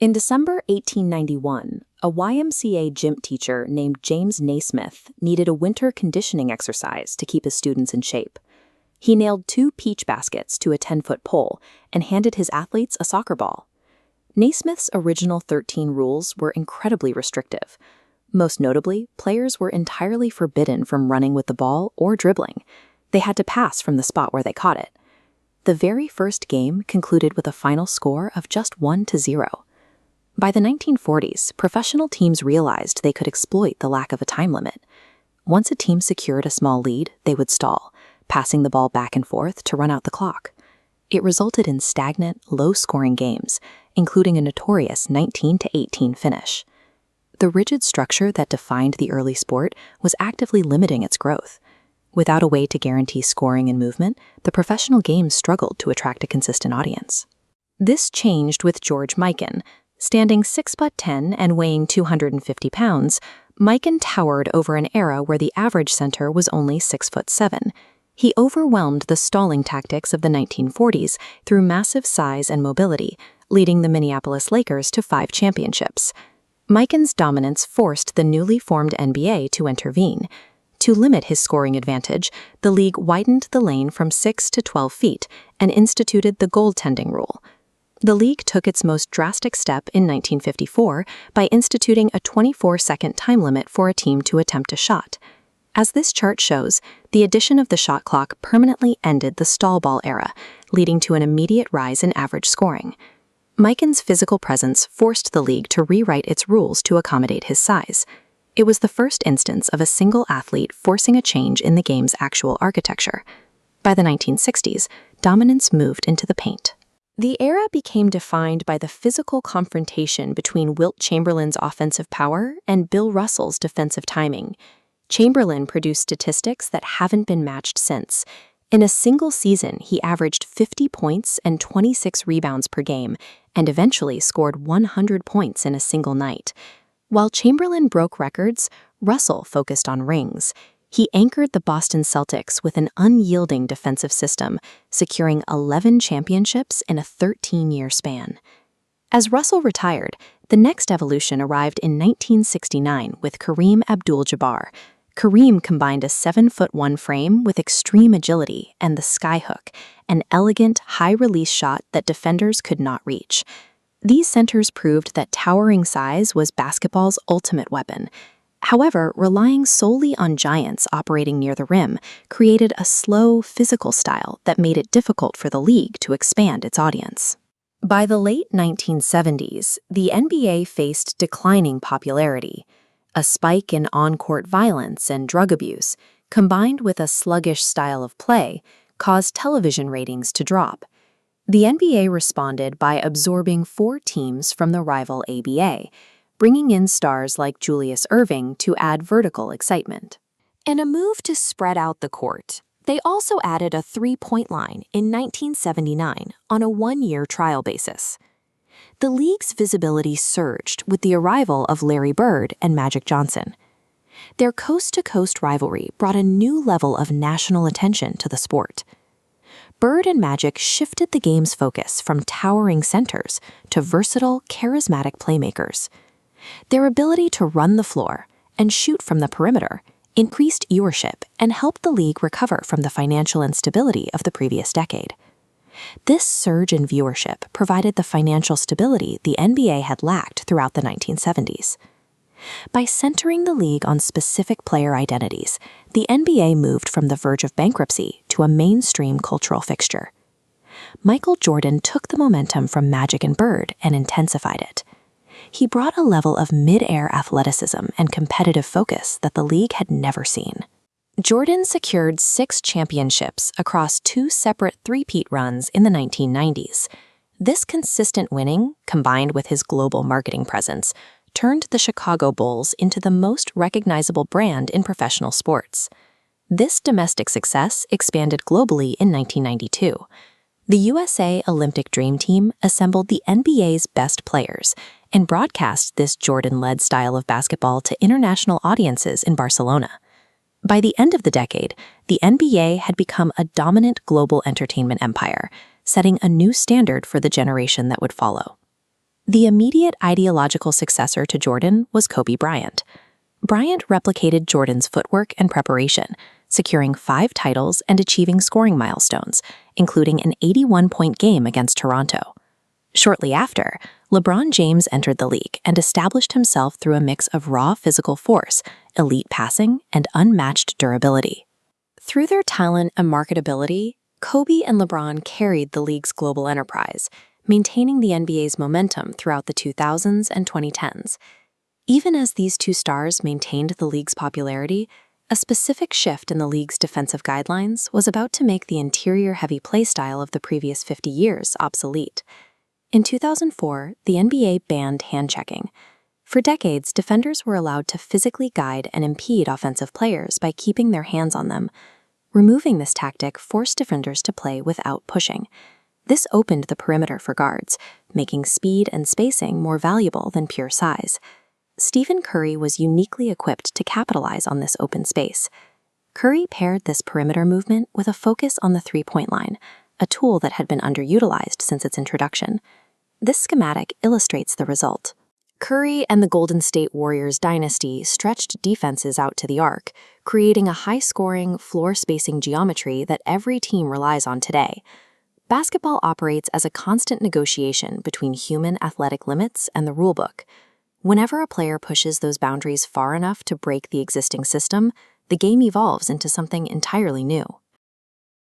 In December 1891, a YMCA gym teacher named James Naismith needed a winter conditioning exercise to keep his students in shape. He nailed 2 peach baskets to a 10-foot pole and handed his athletes a soccer ball. Naismith's original 13 rules were incredibly restrictive. Most notably, players were entirely forbidden from running with the ball or dribbling. They had to pass from the spot where they caught it. The very first game concluded with a final score of just 1-0. By the 1940s, professional teams realized they could exploit the lack of a time limit. Once a team secured a small lead, they would stall, passing the ball back and forth to run out the clock. It resulted in stagnant, low-scoring games, including a notorious 19-18 finish. The rigid structure that defined the early sport was actively limiting its growth. Without a way to guarantee scoring and movement, the professional game struggled to attract a consistent audience. This changed with George Mikan. Standing 6'10" and weighing 250 pounds, Mikan towered over an era where the average center was only 6'7". He overwhelmed the stalling tactics of the 1940s through massive size and mobility, leading the Minneapolis Lakers to 5 championships. Mikan's dominance forced the newly formed NBA to intervene. To limit his scoring advantage, the league widened the lane from 6 to 12 feet and instituted the goaltending rule. The league took its most drastic step in 1954 by instituting a 24-second time limit for a team to attempt a shot. As this chart shows, the addition of the shot clock permanently ended the stall ball era, leading to an immediate rise in average scoring. Mikan's physical presence forced the league to rewrite its rules to accommodate his size. It was the first instance of a single athlete forcing a change in the game's actual architecture. By the 1960s, dominance moved into the paint. The era became defined by the physical confrontation between Wilt Chamberlain's offensive power and Bill Russell's defensive timing. Chamberlain produced statistics that haven't been matched since. In a single season, he averaged 50 points and 26 rebounds per game, and eventually scored 100 points in a single night. While Chamberlain broke records, Russell focused on rings. He anchored the Boston Celtics with an unyielding defensive system, securing 11 championships in a 13-year span. As Russell retired, the next evolution arrived in 1969 with Kareem Abdul-Jabbar. Kareem combined a 7'1" frame with extreme agility and the skyhook, an elegant, high-release shot that defenders could not reach. These centers proved that towering size was basketball's ultimate weapon. However, relying solely on giants operating near the rim created a slow, physical style that made it difficult for the league to expand its audience. By the late 1970s, the NBA faced declining popularity. A spike in on-court violence and drug abuse, combined with a sluggish style of play, caused television ratings to drop. The NBA responded by absorbing 4 teams from the rival ABA, bringing in stars like Julius Erving to add vertical excitement. In a move to spread out the court, they also added a 3-point line in 1979 on a 1-year trial basis. The league's visibility surged with the arrival of Larry Bird and Magic Johnson. Their coast-to-coast rivalry brought a new level of national attention to the sport. Bird and Magic shifted the game's focus from towering centers to versatile, charismatic playmakers. Their ability to run the floor and shoot from the perimeter increased viewership and helped the league recover from the financial instability of the previous decade. This surge in viewership provided the financial stability the NBA had lacked throughout the 1970s. By centering the league on specific player identities, the NBA moved from the verge of bankruptcy to a mainstream cultural fixture. Michael Jordan took the momentum from Magic and Bird and intensified it. He brought a level of mid-air athleticism and competitive focus that the league had never seen. Jordan secured 6 championships across 2 separate three-peat runs in the 1990s. This consistent winning, combined with his global marketing presence, turned the Chicago Bulls into the most recognizable brand in professional sports. This domestic success expanded globally in 1992. The USA Olympic Dream Team assembled the NBA's best players and broadcast this Jordan-led style of basketball to international audiences in Barcelona. By the end of the decade, the NBA had become a dominant global entertainment empire, setting a new standard for the generation that would follow. The immediate ideological successor to Jordan was Kobe Bryant. Bryant replicated Jordan's footwork and preparation, securing 5 titles and achieving scoring milestones, including an 81-point game against Toronto. Shortly after, LeBron James entered the league and established himself through a mix of raw physical force, elite passing, and unmatched durability. Through their talent and marketability, Kobe and LeBron carried the league's global enterprise, maintaining the NBA's momentum throughout the 2000s and 2010s. Even as these two stars maintained the league's popularity, a specific shift in the league's defensive guidelines was about to make the interior-heavy play style of the previous 50 years obsolete. In 2004, the NBA banned hand-checking. For decades, defenders were allowed to physically guide and impede offensive players by keeping their hands on them. Removing this tactic forced defenders to play without pushing. This opened the perimeter for guards, making speed and spacing more valuable than pure size. Stephen Curry was uniquely equipped to capitalize on this open space. Curry paired this perimeter movement with a focus on the three-point line, a tool that had been underutilized since its introduction. This schematic illustrates the result. Curry and the Golden State Warriors dynasty stretched defenses out to the arc, creating a high-scoring, floor-spacing geometry that every team relies on today. Basketball operates as a constant negotiation between human athletic limits and the rulebook. Whenever a player pushes those boundaries far enough to break the existing system, the game evolves into something entirely new.